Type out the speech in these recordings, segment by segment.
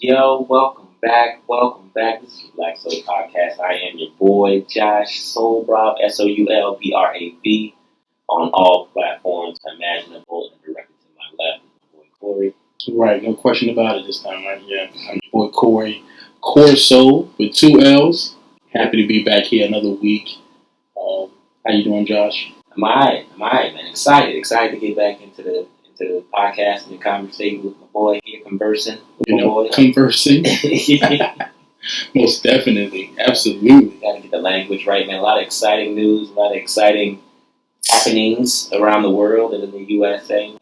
Yo, welcome back. Welcome back. This is the Black Soul Podcast. I am your boy, Josh Soulbrav, Soulbrav, on all platforms imaginable and directed to my left, my boy Corey. Right, no question about it this time, right? Yeah, I'm your boy Corey, Corso with two L's. Happy to be back here another week. How you doing, Josh? I'm alright, man. Excited to get back into the podcast and the conversation with my boy here, conversing with my boy. Conversing. Most definitely, absolutely. Gotta get the language right, man. A lot of exciting news, a lot of exciting happenings around the world and in the USA, man.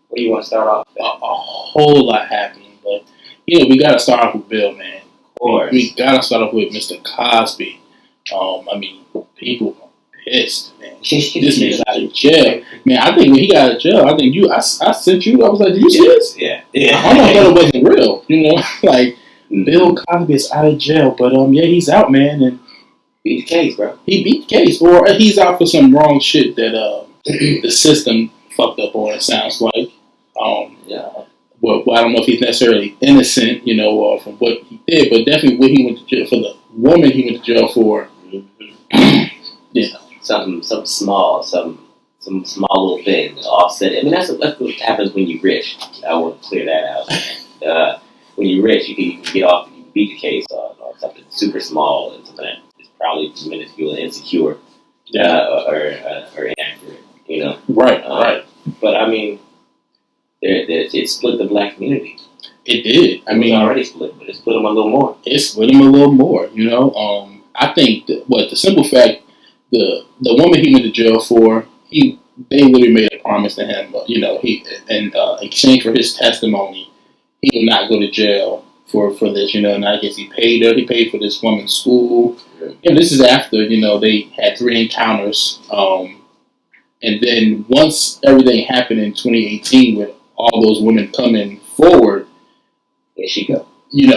Where you want to start off? A whole lot happening, but we got to start off with Bill, man. Of course. We got to start off with Mr. Cosby. People are pissed, man. This man's out of jail, man. I think when he got out of jail, I sent you. I was like, did you see this? Yeah. I almost thought it wasn't real, like. Bill Cosby is out of jail, but he's out, man, and beat the case, bro. He beat the case, or he's out for some wrong shit that the system fucked up on. It sounds like. Yeah. Well, I don't know if he's necessarily innocent, from what he did, but definitely what he went to jail for, the woman he went to jail for. Something small, some small little thing, offset. I mean, that's what happens when you're rich. I want to clear that out. When you're rich, you can get off, you can beat the case on something super small and something that is probably minuscule and insecure, or inaccurate, Right. But I mean, it split the black community. It did. It was already split, but it split them a little more. It split them a little more. I think the simple fact, the woman he went to jail for, they literally made a promise to him. He in exchange for his testimony, he would not go to jail for this, and I guess he paid her. He paid for this woman's school. And this is after, they had 3 encounters. And then once everything happened in 2018 with all those women coming forward, there she go.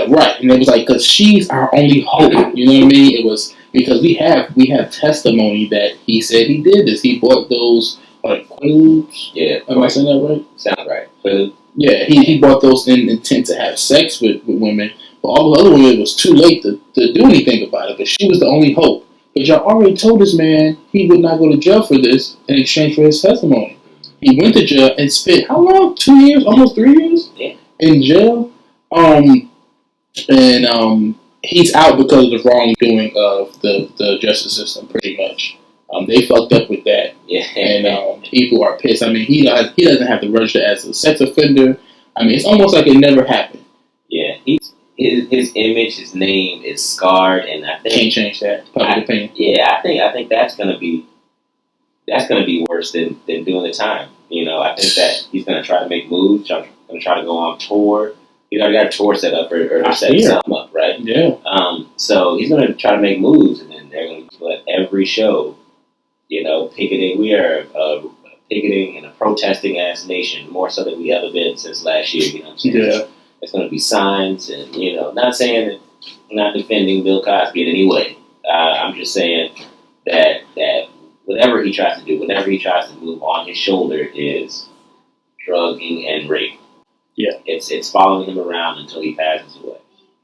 Right. And it was like, because she's our only hope. You know what I mean? It was because we have testimony that he said he did this. He bought those Quaaludes. Yeah. Am I saying that right? Sounds right. Quaaludes. Yeah, he bought those in intent to have sex with women, but all the other women, it was too late to do anything about it, but she was the only hope. But y'all already told this man he would not go to jail for this in exchange for his testimony. He went to jail and spent, how long? 2 years? Almost 3 years? Yeah. In jail? He's out because of the wrongdoing of the justice system, pretty much. They fucked up with that, and people are pissed. I mean, he doesn't have to register as a sex offender. I mean, it's almost like it never happened. Yeah, his image, his name is scarred, and I think can't change that. Public opinion. Yeah, I think that's gonna be worse than doing the time. I think that he's gonna try to make moves. Gonna try to go on tour. He's already got a tour set up or set something up, right? Yeah. So he's gonna try to make moves, and then they're gonna do at every show. Picketing. We are a picketing and a protesting ass nation, more so than we ever been since last year. You know what I'm saying? Yeah. There's going to be signs, and not saying that, not defending Bill Cosby in any way. I'm just saying that whatever he tries to do, whatever he tries to move on his shoulder is drugging and rape. Yeah. It's following him around until he passes away.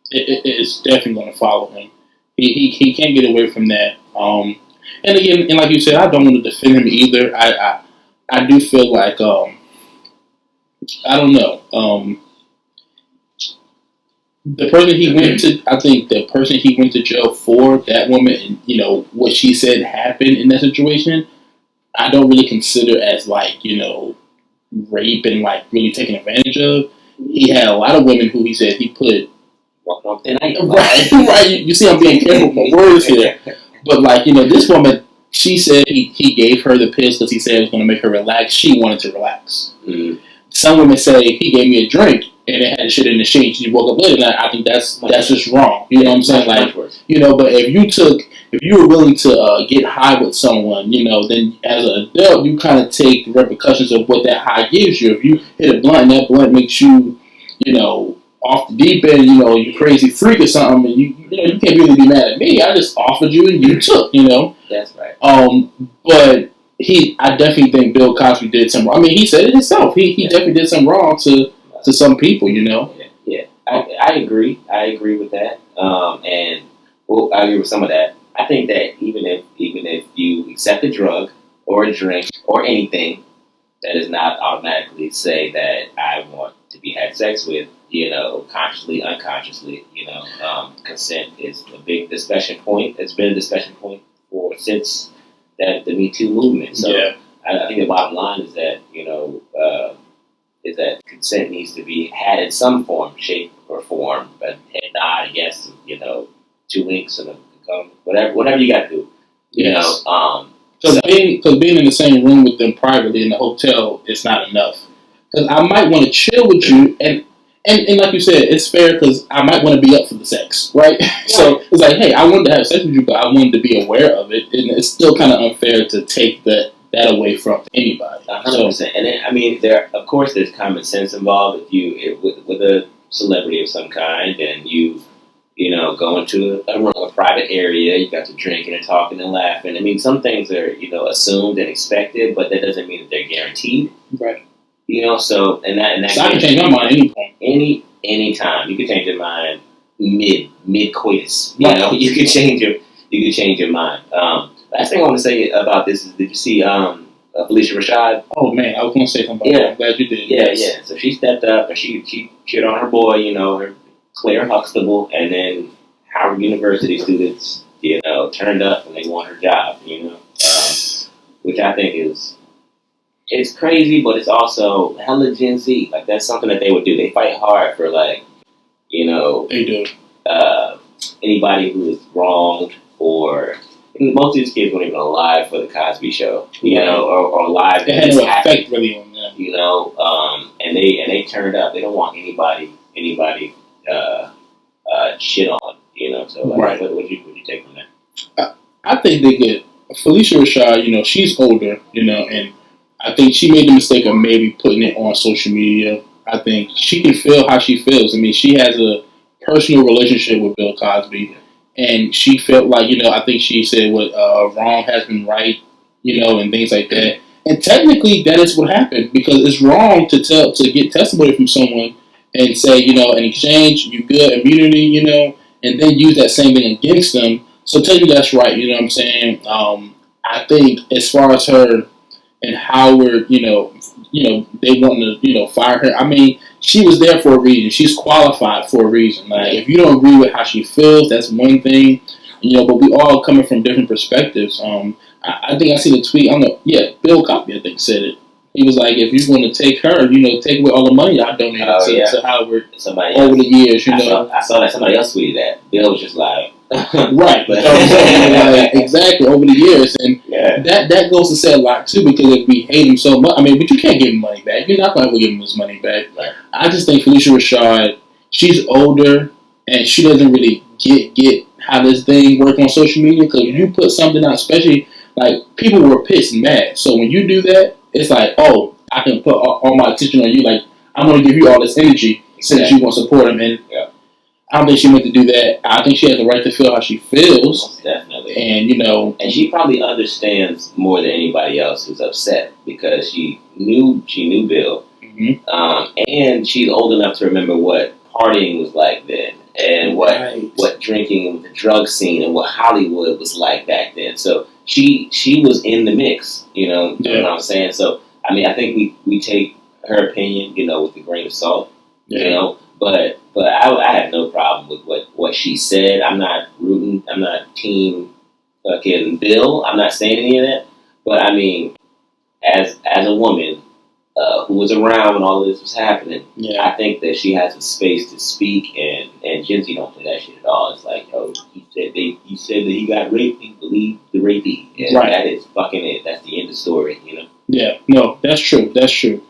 It's definitely going to follow him. He can't get away from that. And again, and like you said, I don't want to defend him either. I do feel like I don't know. The person he went to, I think the person he went to jail for, that woman, and what she said happened in that situation, I don't really consider as rape and really taken advantage of. He had a lot of women who he said he put. Right. You see, I'm being careful with my words here. But this woman, she said he gave her the pills because he said it was going to make her relax. She wanted to relax. Mm-hmm. Some women say he gave me a drink and it had shit in the shake. She woke up later, and I think that's just wrong. You know what I'm saying? But if you were willing to get high with someone, then as an adult, you kind of take the repercussions of what that high gives you. If you hit a blunt and that blunt makes you, off the deep end, you crazy freak or something, and you can't really be mad at me. I just offered you and you took, That's right. But I definitely think Bill Cosby did some wrong. I mean, he said it himself. He definitely did some wrong to some people, Yeah. I agree. I agree with that. And well, I agree with some of that. I think that even if you accept a drug or a drink or anything, that does not automatically say that I want to be had sex with. Consciously, unconsciously. Consent is a big discussion point. It's been a discussion point for since the Me Too movement. So Yeah. I think the bottom line is that is that consent needs to be had in some form, shape, or form. But head nod, yes, 2 winks and a come, whatever you got to do. Yes. So, Being in the same room with them privately in the hotel is not enough. Because I might want to chill with you, and like you said, it's fair because I might want to be up for the sex, right? So it's like, hey, I wanted to have sex with you, but I wanted to be aware of it, and it's still kind of unfair to take that away from anybody. 100%. And then, I mean, there's common sense involved. With a celebrity of some kind, and go into a private area, you got to drinking and talking and laughing. I mean, some things are assumed and expected, but that doesn't mean that they're guaranteed. Right. So and that So I can change my mind at any point. Any time you can change your mind mid coitus. Right. You can change your mind. Last thing I want to say about this is, did you see Felicia Rashad? Oh man, I was going to say something about that. I'm glad you did. Yeah. So she stepped up and she cheered on her boy, her Claire Huxtable, and then Howard University students, turned up and they want her job, which I think it's crazy, but it's also hella Gen Z. Like, that's something that they would do. They fight hard for, like, They do. Anybody who is wronged, or most of these kids weren't even alive for the Cosby Show, or alive. It had no effect really on them. And they turned up. They don't want anybody shit on, So, like, right. What you take from that? I think they get Felicia Rashad. She's older, and I think she made the mistake of maybe putting it on social media. I think she can feel how she feels. I mean, she has a personal relationship with Bill Cosby, and she felt like, I think she said what wrong has been right, and things like that. And technically, that is what happened, because it's wrong to get testimony from someone and say, in exchange, you good immunity, and then use that same thing against them. So technically, that's right. You know what I'm saying? I think as far as her and Howard, they want to, fire her. I mean, she was there for a reason. She's qualified for a reason. Like, if you don't agree with how she feels, that's one thing, but we all coming from different perspectives. I think I seen a tweet. I don't know. Yeah, Bill Cosby, I think, said it. He was like, if you want to take her, take away all the money I donated to Howard over the years, I saw that somebody else tweeted that. Bill was just like, right. Like, exactly, over the years. And that goes to say a lot, too, because if we hate him so much, I mean, but you can't give him money back. You're not going to ever give him his money back. Right. I just think Felicia Rashad, she's older, and she doesn't really get how this thing works on social media, because when you put something out, especially, like, people were pissed and mad. So when you do that, it's like, oh, I can put all my attention on you. Like, I'm going to give you all this energy since you want to support him. And I don't think she meant to do that. I think she has the right to feel how she feels. Most definitely. And, and she probably understands more than anybody else who's upset, because she knew Bill. Mm-hmm. And she's old enough to remember what partying was like then, and what drinking, the drug scene, and what Hollywood was like back then. So she was in the mix, you know what I'm saying? So, I mean, I think we take her opinion, with a grain of salt, but I have no problem with what she said. I'm not rooting, I'm not team fucking Bill. I'm not saying any of that. But I mean, as a woman who was around when all this was happening, I think that she has a space to speak, and Gen Z don't play that shit at all. It's like, he said that he got raped, he believed the rapee. And that is fucking it. That's the end of the story, Yeah, no, that's true. That's true.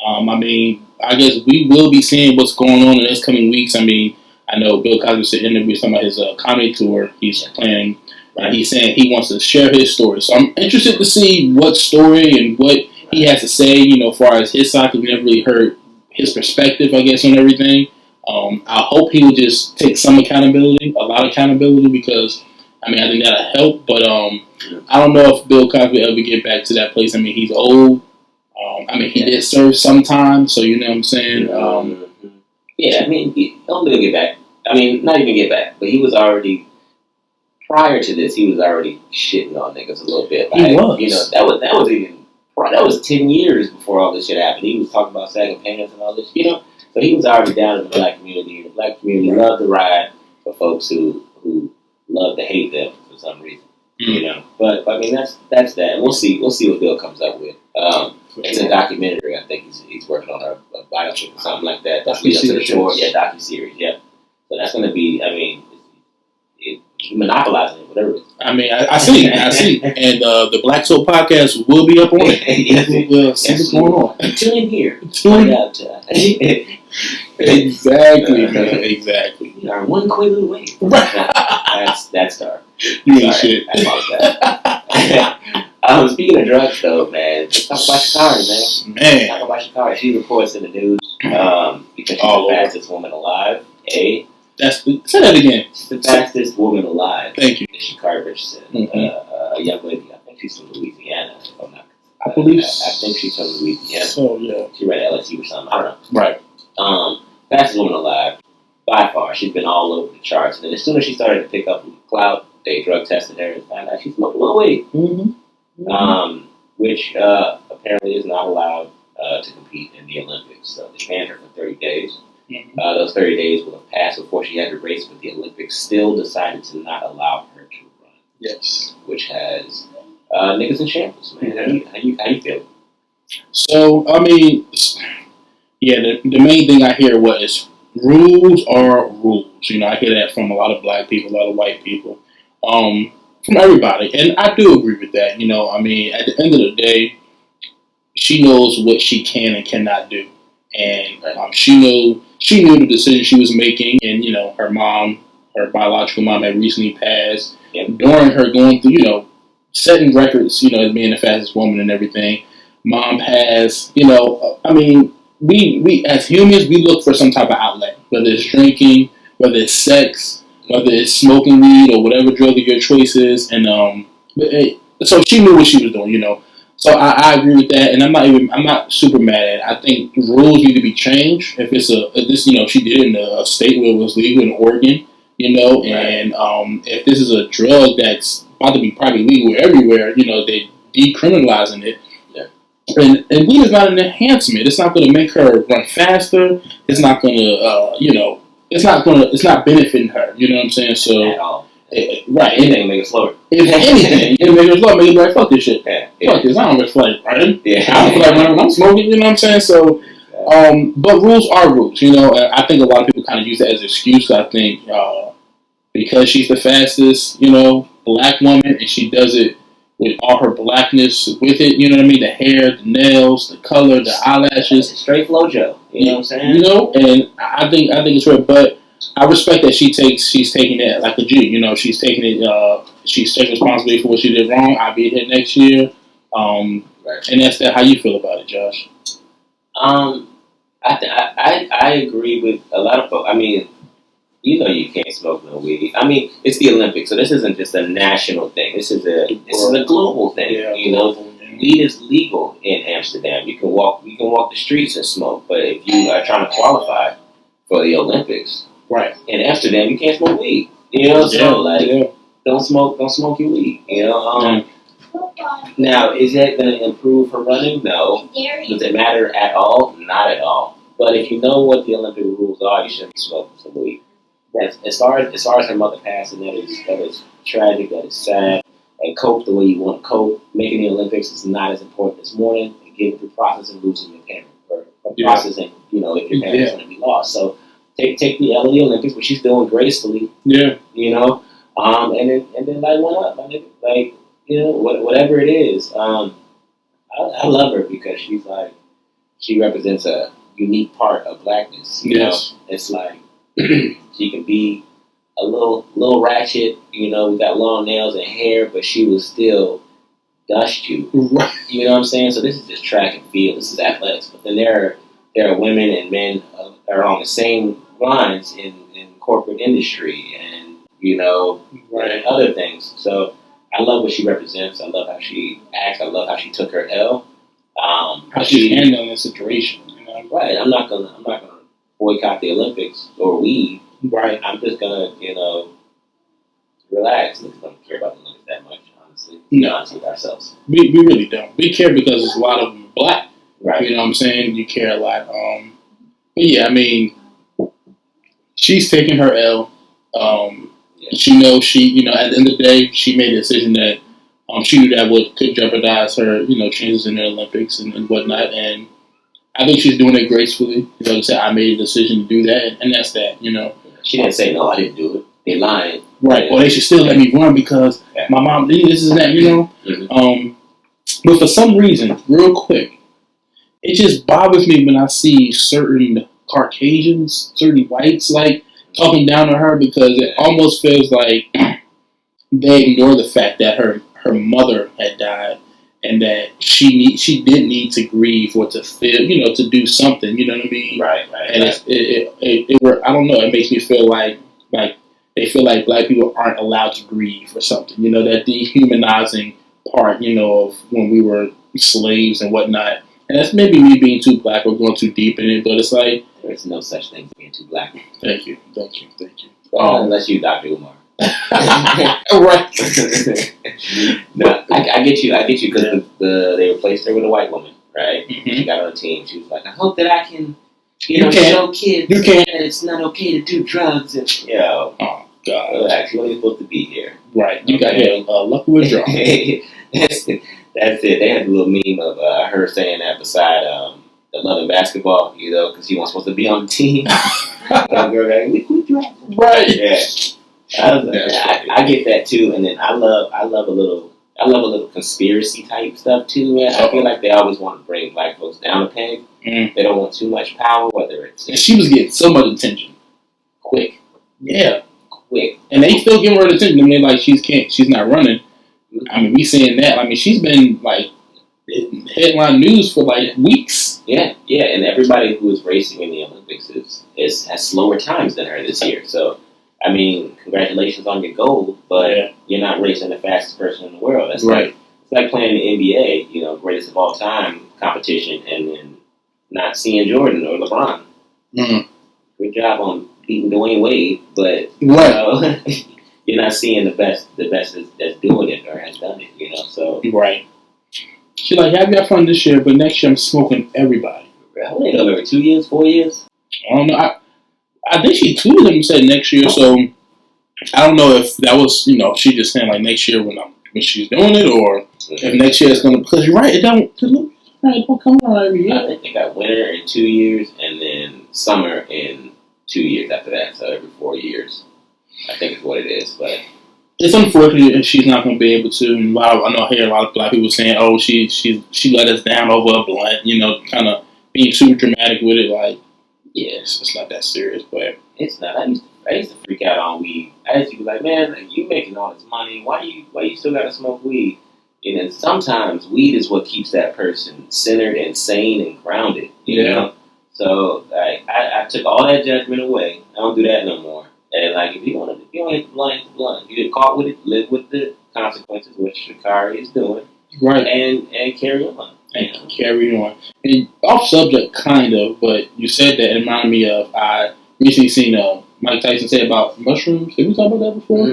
I mean, I guess we will be seeing what's going on in the next coming weeks. I mean, I know Bill Cosby said in interview talking about his comedy tour he's planning. Right? He's saying he wants to share his story. So I'm interested to see what story and what he has to say, as far as his side, because we never really heard his perspective, I guess, on everything. I hope he will just take some accountability, a lot of accountability, because, I mean, I think that'll help. But I don't know if Bill Cosby will ever get back to that place. I mean, he's old. I mean, he did serve some time, so you know what I'm saying? Yeah, I mean, hopefully he'll get back. I mean, not even get back, but he was already prior to this. He was already shitting on niggas a little bit. Like, He was. You know, that was 10 years before all this shit happened. He was talking about sagging pants and all this. You know, so he was already down in the black community. The black community loved to ride for folks who love to hate them for some reason. You know, but I mean that's that. And we'll see what Bill comes up with. It's a documentary. I think he's working on a biopic or something like that. That's leading up to the tour. Yeah, docuseries. Yeah. So that's going to be. I mean, monopolizing it, whatever it is. I mean, I see. And the Black Soap podcast will be up on it. Yes, We'll see what's going on. Tune in here. Tune out. Exactly, man. Exactly. We are one Quaalude away. That's dark. You ain't shit. I apologize. Speaking of drugs, though, man, let's talk about Sha'Carri, man. Talk about Sha'Carri. She's, of course, in the news because she's the fastest woman alive. Say that again. She's the fastest woman alive. Thank you. Sha'Carri Richardson, a young lady. I think she's from Louisiana, if I'm not. I believe. I think she's from Louisiana. So yeah. She read LSU or something. I don't know. Right. Fastest woman alive by far. She's been all over the charts, and then as soon as she started to pick up clout, they drug tested her and found out she smoked a little weed. Which apparently is not allowed to compete in the Olympics. So they banned her for 30 days. Those 30 days would have passed before she had to race, but the Olympics still decided to not allow her to run. Yes. Which has niggas in shambles, man. How you feel? So, I mean, yeah, the main thing I hear was rules are rules. You know, I hear that from a lot of black people, a lot of white people, from everybody. And I do agree with that. You know, I mean, at the end of the day, she knows what she can and cannot do. And she knew the decision she was making. And, you know, her biological mom had recently passed. And during her going through, you know, setting records, you know, as being the fastest woman and everything, mom has, you know, I mean, we as humans, we look for some type of outlet, whether it's drinking, whether it's sex, whether it's smoking weed or whatever drug of your choice is. And so she knew what she was doing, you know. So I agree with that, and I'm not super mad at it. I think rules need to be changed. If it's you know, she did it in a state where it was legal in Oregon, you know, and if this is a drug that's about to be probably legal everywhere, you know, they're decriminalizing it. And weed is not an enhancement. It's not going to make her run faster. It's not going to, you know, it's not benefiting her. You know what I'm saying? So, at all. Right. Anything make it slower. If anything, you make it slower, make it like, fuck this shit. Yeah. Fuck this. I don't feel like running. Yeah. I don't feel like running when I'm smoking. You know what I'm saying? So, but rules are rules. You know, I think a lot of people kind of use that as an excuse. I think because she's the fastest, you know, black woman, and she does it with all her blackness with it, you know what I mean? The hair, the nails, the color, the eyelashes. Straight flojo. You know what I'm saying? You know, and I think it's right, but I respect that she's taking it like a G. You know, she's taking it, she's taking responsibility for what she did wrong. I'll be here next year. And that's that. How you feel about it, Josh? I agree with a lot of folks. I mean, you know, you can't smoke no weed. I mean, it's the Olympics, so this isn't just a national thing. This is a global thing. Yeah, you know, weed is legal in Amsterdam. You can walk the streets and smoke, but if you are trying to qualify for the Olympics, right, in Amsterdam, you can't smoke weed. You know, so don't smoke your weed. You know. Now, is that going to improve her running? No. Does it matter at all? Not at all. But if you know what the Olympic rules are, you shouldn't be smoking some weed. As far as her mother passing, that is tragic. That is sad. And cope the way you want to cope. Making the Olympics is not as important as mourning and getting through process and losing your parent, or processing, you know, if your parent's going to be lost. So take the L of the Olympics, which she's doing gracefully. Yeah. You know, and then light one up, my nigga. Like, you know, whatever it is. I love her because she represents a unique part of blackness. You know, it's like she can be a little ratchet. You know, we got long nails and hair, but she will still dust you. Right. You know what I'm saying? So this is just track and field. This is athletics. But then there are women and men that are on the same lines in corporate industry and, you know, and other things. So I love what she represents. I love how she acts. I love how she took her L. How she's handling the situation. You know? Right. I'm not gonna boycott the Olympics or we, Right. I'm just gonna, relax. We don't care about the Olympics that much, honestly. No. Honestly, with ourselves. We really don't. We care because there's a lot of them are black. Right. You know what I'm saying? You care a lot. But yeah, I mean, she's taking her L. She knows at the end of the day, she made a decision that she knew that could jeopardize her, chances in the Olympics and whatnot. And I think she's doing it gracefully. Like I said, I made a decision to do that, and that's that. She didn't say no. I didn't do it. They lying. Right. Or they should still let me run because my mom did this and that. Mm-hmm. But for some reason, real quick, it just bothers me when I see certain Caucasians, certain whites, like talking down on her because it almost feels like they ignore the fact that her mother had died and that she did need to grieve or to feel, to do something. You know what I mean? Right. And I don't know. It makes me feel like they feel like black people aren't allowed to grieve or something. That dehumanizing part, of when we were slaves and whatnot. And that's maybe me being too black or going too deep in it, but it's like there's no such thing as being too black. Thank you. Unless you Dr. Umar. Right. No, I get you because they replaced her with a white woman, right? Mm-hmm. She got on the team. She was like, I hope that I can, can show kids you can. that it's not okay to do drugs. And, oh God, relax. You ain't supposed to be here. Right. You got here lucky withdrawal. That's it. They had a little meme of her saying that beside the Love and Basketball, because he wasn't supposed to be on the team. Right. Yeah. I get that too, and then I love a little conspiracy type stuff too, man. I feel like they always want to bring black folks down a peg. Mm. They don't want too much power, whether it's. And she was getting so much attention. Quick. Yeah. Quick. And they still giving her attention. I mean, like she's not running. I mean, we seeing that. I mean, she's been like headline news for like weeks. Yeah, and everybody who is racing in the Olympics has slower times than her this year. So, I mean, congratulations on your gold, but you're not racing the fastest person in the world. That's right. It's like playing the NBA, greatest of all time competition, and then not seeing Jordan or LeBron. Mm-hmm. Good job on beating Dwayne Wade, but you're not seeing the best that's doing it or has done it. So right. She's like, have your fun this year, but next year I'm smoking everybody. I don't know, every 2 years, 4 years. I don't know. I think she tweeted them and said next year, so I don't know if that was, she just saying like next year when she's doing it, or if next year it's gonna. Because you're right, it don't come around every year. I think they got winter in 2 years and then summer in 2 years after that, so every 4 years. I think is what it is, but it's unfortunate that she's not going to be able to. And I hear a lot of black people saying, "Oh, she let us down over a blunt," kind of being too dramatic with it. Like, it's not that serious, but it's not. I used to freak out on weed. I used to be like, "Man, you making all this money? Why you still got to smoke weed?" And then sometimes weed is what keeps that person centered and sane and grounded. You know. So I took all that judgment away. I don't do that no more. And if you don't hit the blunt, hit the blunt. You get caught with it, live with the consequences, which Sha'Carri is doing. Right. And carry on. And carry on. And off subject, kind of, but you said that it reminded me of, I recently seen Mike Tyson say about mushrooms. Did we talk about that before?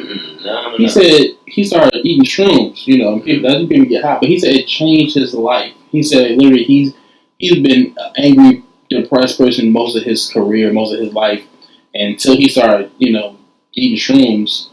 No. He said he started eating shrooms, people get high, but he said it changed his life. He said literally he's been an angry, depressed person most of his career, most of his life. Until he started, eating shrooms,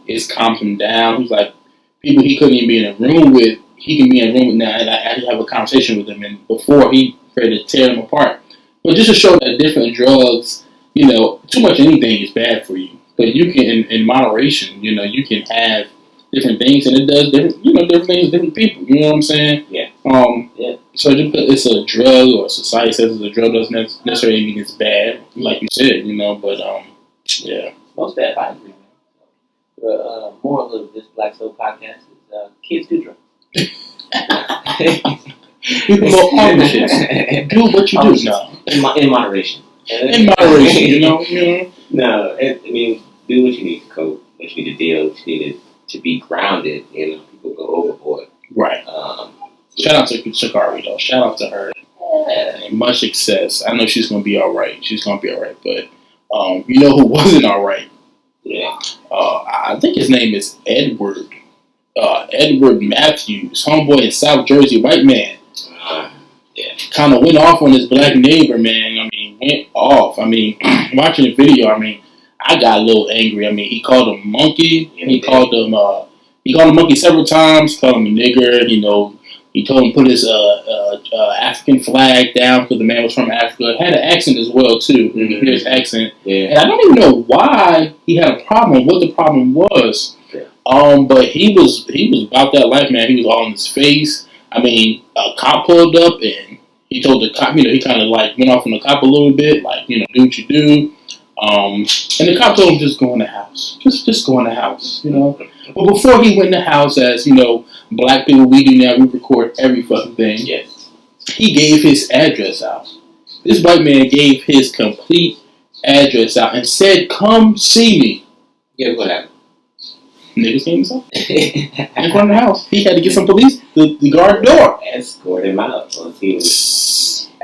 it's calmed him down. He's like, people he couldn't even be in a room with, he can be in a room with now and I actually have a conversation with them. And before, he ready to tear them apart. But just to show that different drugs, too much anything is bad for you. But you can, in moderation, you can have different things, and it does different things to different people. You know what I'm saying? Yeah. So just because it's a drug or society says it's a drug doesn't necessarily mean it's bad, like you said, but Most bad, I agree. The moral of this Black Soul podcast is kids do drugs. You can go on with it. Do what you do now. In moderation. In moderation, No, I mean, do what you need to cope, what you need to deal, what you need to be grounded. People go overboard. Right. Shout out to Sha'Carri, though. Shout out to her. and much success. I know she's gonna be all right. She's gonna be all right. But you know who wasn't all right? Yeah. I think his name is Edward. Edward Matthews, homeboy in South Jersey, white man. Yeah. Kind of went off on his black neighbor, man. I mean, went off. I mean, watching the video, I mean, I got a little angry. I mean, he called him monkey. Yeah, He called him monkey several times. Called him a nigger. You know, he told him to put his African flag down because the man was from Africa. Had an accent as well too. You can hear his accent. Yeah. And I don't even know why he had a problem. What the problem was. Yeah. But he was about that life, man. He was all in his face. I mean, a cop pulled up and he told the cop, you know, he kind of like went off on the cop a little bit, like, you know, do what you do. And the cop told him just go in the house, just go in the house, you know. But before he went in the house, as you know, black people we do now, we record every fucking thing. Yes. He gave his address out. This white man gave his complete address out and said, "Come see me." Yeah, what happened? Niggas came inside in front of the house. He had to get some police to guard the door. Escort him out.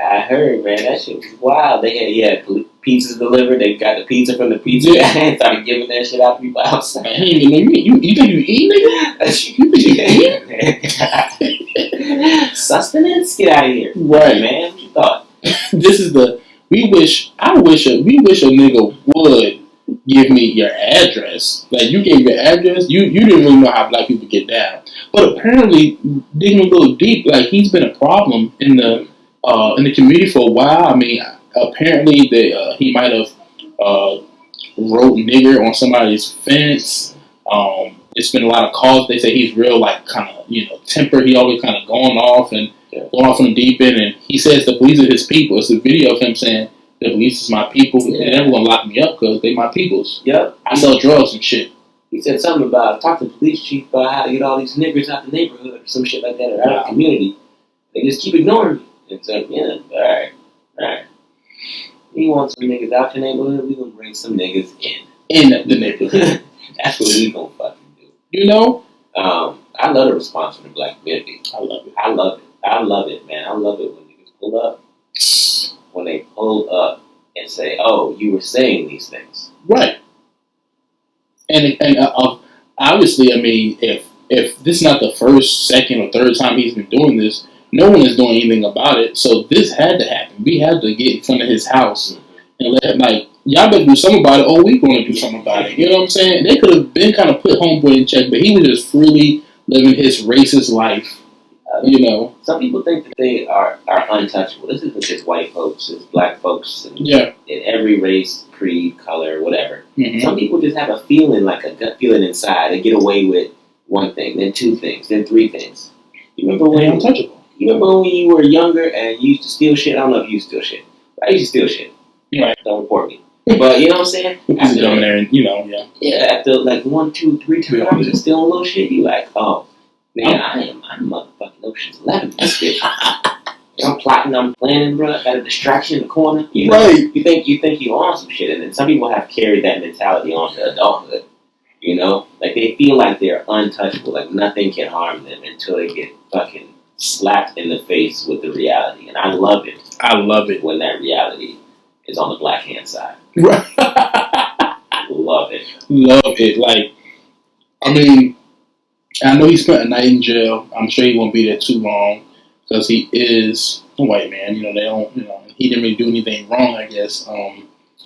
I heard, man, that shit was wild. He had pizzas delivered. They got the pizza from the pizza guy and started giving that shit out to people outside. Man, he didn't even know you think you eat, nigga? You think you eat? Sustenance? Get out of here. Right, man. What you thought? This is we wish a nigga would give me your address. Like, you gave your address, you didn't really know how black people get down. But apparently, digging a little deep, like, he's been a problem in the community for a while. I mean, apparently he might have wrote nigger on somebody's fence. It's been a lot of calls. They say he's real, like, kind of, you know, temper. He always kind of going off on the deep end. And he says the police are his people. It's a video of him saying, the police is my people. Yeah. They're never going to lock me up because they my peoples. Yep. I sell drugs and shit. He said something about, talk to the police chief about how to get all these niggers out the neighborhood or some shit like that, or out of the community. They just keep ignoring me. It's like, yeah, alright. You want some niggas out your neighborhood, we gonna bring some niggas in the neighborhood. That's what we gonna fucking do. You know? I love the response from the black community. I love it, man. I love it when niggas pull up. When they pull up and say, oh, you were saying these things. Right. And obviously, I mean, if this is not the first, second, or third time he's been doing this, no one is doing anything about it. So this had to happen. We had to get in front of his house and let him, like, y'all better do something about it, or we going to do something about it. You know what I'm saying? They could have been kind of put homeboy in check, but he was just freely living his racist life. You know, some people think that they are untouchable. This isn't just white folks; it's black folks, and in every race, creed, color, whatever. Mm-hmm. Some people just have a feeling, like a gut feeling inside. They get away with one thing, then two things, then three things. You remember when untouchable? You remember when you were younger and you used to steal shit? I don't know if you used to steal shit. I used to steal shit. Right? Don't report me. But you know what I'm saying? After there, and, you know, after like 1, 2, 3 times of stealing little shit, you like, oh. Man, I'm motherfucking Ocean's 11. This bitch. I'm plotting, I'm planning, bro. Got a distraction in the corner. You know, right. You think you on some shit, and then some people have carried that mentality on to adulthood. You know, like they feel like they're untouchable, like nothing can harm them until they get fucking slapped in the face with the reality. And I love it. I love it when that reality is on the black hand side. Right. Love it. Love it. Like, I mean, I know he spent a night in jail. I'm sure he won't be there too long because he is a white man. You know, they don't. You know, he didn't really do anything wrong, I guess.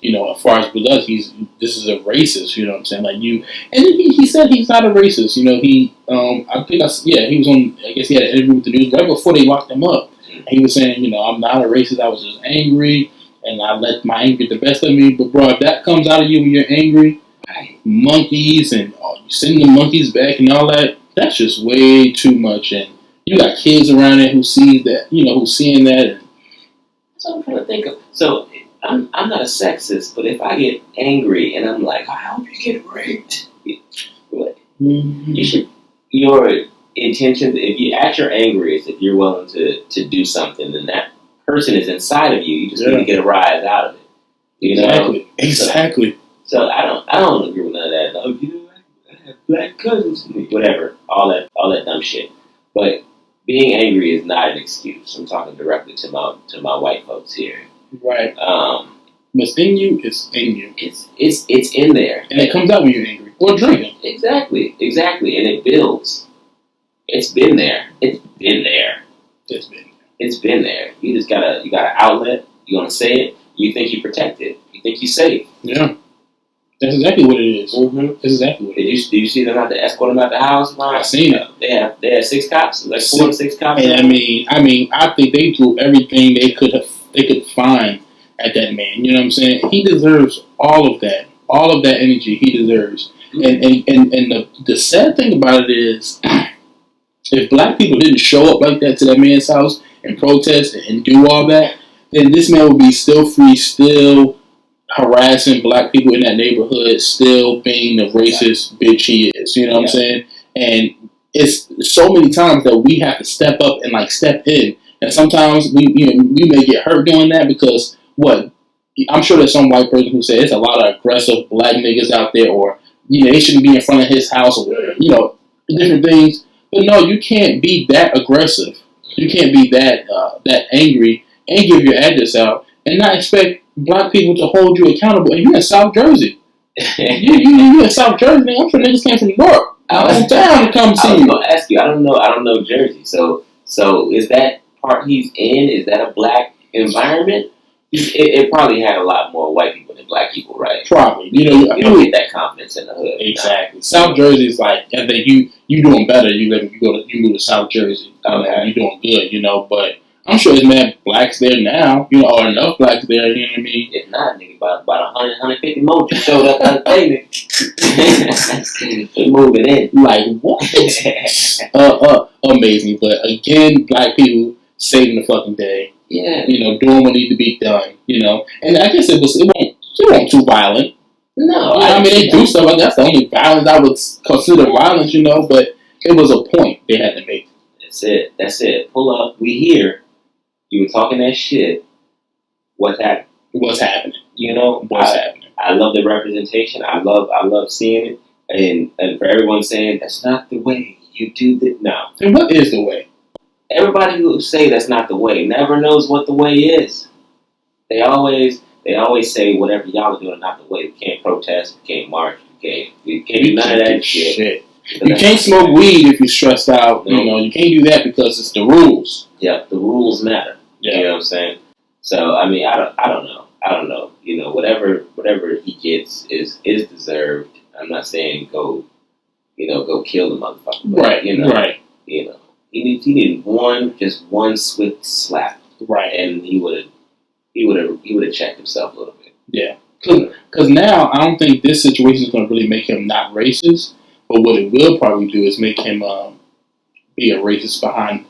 You know, as far as blood, this is a racist. You know what I'm saying? Like and he said he's not a racist. You know, he he was on. I guess he had an interview with the news right before they locked him up. And he was saying, you know, I'm not a racist. I was just angry, and I let my anger get the best of me. But bro, if that comes out of you when you're angry, monkeys and you sending the monkeys back and all that. That's just way too much, and you got kids around there who see that, you know, who's seeing that. And that's what I'm trying to think of. So I'm not a sexist, but if I get angry and I'm like, I hope you get raped, you should. Your intentions, if you at your angriest, if you're willing to do something, then that person is inside of you. You just need to get a rise out of it. You know exactly. So I don't agree with none of that. Oh, you know, I have black cousins, whatever, all that dumb shit. But being angry is not an excuse. I'm talking directly to my white folks here. Right. What's in you is in you. It's in there, and it comes out when you're angry or drinking. Exactly, and it builds. It's been there. It's been there. You got an outlet. You want to say it. You think you're protected. You think you're safe. Yeah. That's exactly what it is. Mm-hmm. That's exactly what it is. Did you see them have to escort them out the house? I seen it. They had 6 cops, like 4 to 6 cops. And I think they threw everything they could find at that man. You know what I'm saying? He deserves all of that energy. He deserves. Mm-hmm. And the sad thing about it is, if black people didn't show up like that to that man's house and protest and do all that, then this man would be still free, still harassing black people in that neighborhood, still being the racist bitch he is. You know what I'm saying? And it's so many times that we have to step up and like step in, and sometimes we may get hurt doing that because I'm sure there's some white person who says it's a lot of aggressive black niggas out there, or they shouldn't be in front of his house, or different things. But no, you can't be that aggressive. You can't be that angry and give your address out and not expect black people to hold you accountable. And you're in South Jersey. you in South Jersey. I'm sure niggas came from New York. Downtown to come see you. I was gonna ask you. I don't know Jersey. So is that part he's in? Is that a black environment? It probably had a lot more white people than black people, right? Probably. You don't get that confidence in the hood. Exactly. South Jersey is like, I think you doing better. You move to South Jersey. Okay. You doing good, But I'm sure there's mad blacks there now, or enough blacks there. You know what I mean? If not, nigga, about 100, 150 more just showed up the other day, nigga. They moving in. Like what? Amazing. But again, black people saving the fucking day. Yeah. Doing what needs to be done. And I guess it wasn't too violent. No. They do stuff like that's the only violence I would consider violence, but it was a point they had to make. That's it. Pull up. We here. You were talking that shit. What's happening? What's happening? What's happening? I love the representation. I love seeing it. And for everyone saying that's not the way you do that. No. And what is the way? Everybody who say that's not the way never knows what the way is. They always say whatever y'all are doing is not the way. We can't protest. We can't march. We can't do none of that shit. You can't smoke weed if you're stressed out. No. You can't do that because it's the rules. Yeah, the rules matter. Yeah. You know what I'm saying? So I don't know. Whatever he gets is deserved. I'm not saying go kill the motherfucker. But, Right. He needed one swift slap. Right. And he would have checked himself a little bit. Yeah. Because now I don't think this situation is going to really make him not racist. But what it will probably do is make him be a racist behind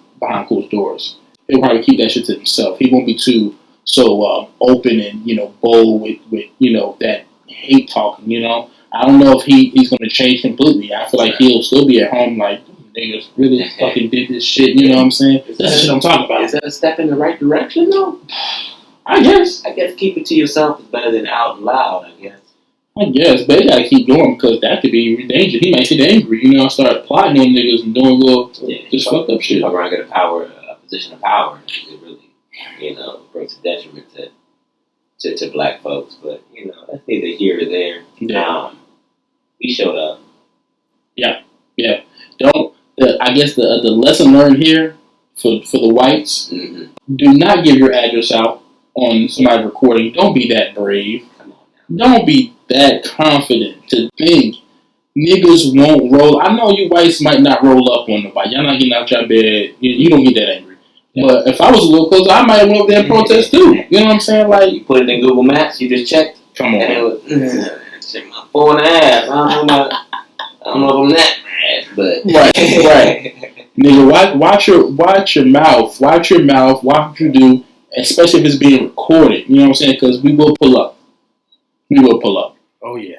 closed doors. He'll probably keep that shit to himself. He won't be too open and bold with that hate talking. I don't know if he's going to change completely. I feel like he'll still be at home like niggas really fucking did this shit. You know what I'm saying? That's the shit I'm talking about. Is that a step in the right direction though? I guess keep it to yourself is better than out and loud. I guess, but they gotta keep going because that could be dangerous. He might get angry, start plotting on niggas and doing just fucked up shit. Fuck around, get a position of power, it really, brings a detriment to black folks. But that's neither here or there. Yeah. We showed up. Yeah. I guess the lesson learned here for the whites: do not give your address out on somebody's recording. Don't be that brave. Don't be that confident to think niggas won't roll. I know you whites might not roll up on nobody. Y'all not getting out your bed. You don't get that angry. Yeah. But if I was a little closer, I might have went up there and protest too. You know what I'm saying? Like, you put it in Google Maps. You just checked. Come on. And it was, check my 4.5. I don't know if I'm that mad, but right. Nigga, watch your mouth. Watch your mouth. Watch what you do, especially if it's being recorded. You know what I'm saying? Because we will pull up. Oh, yeah.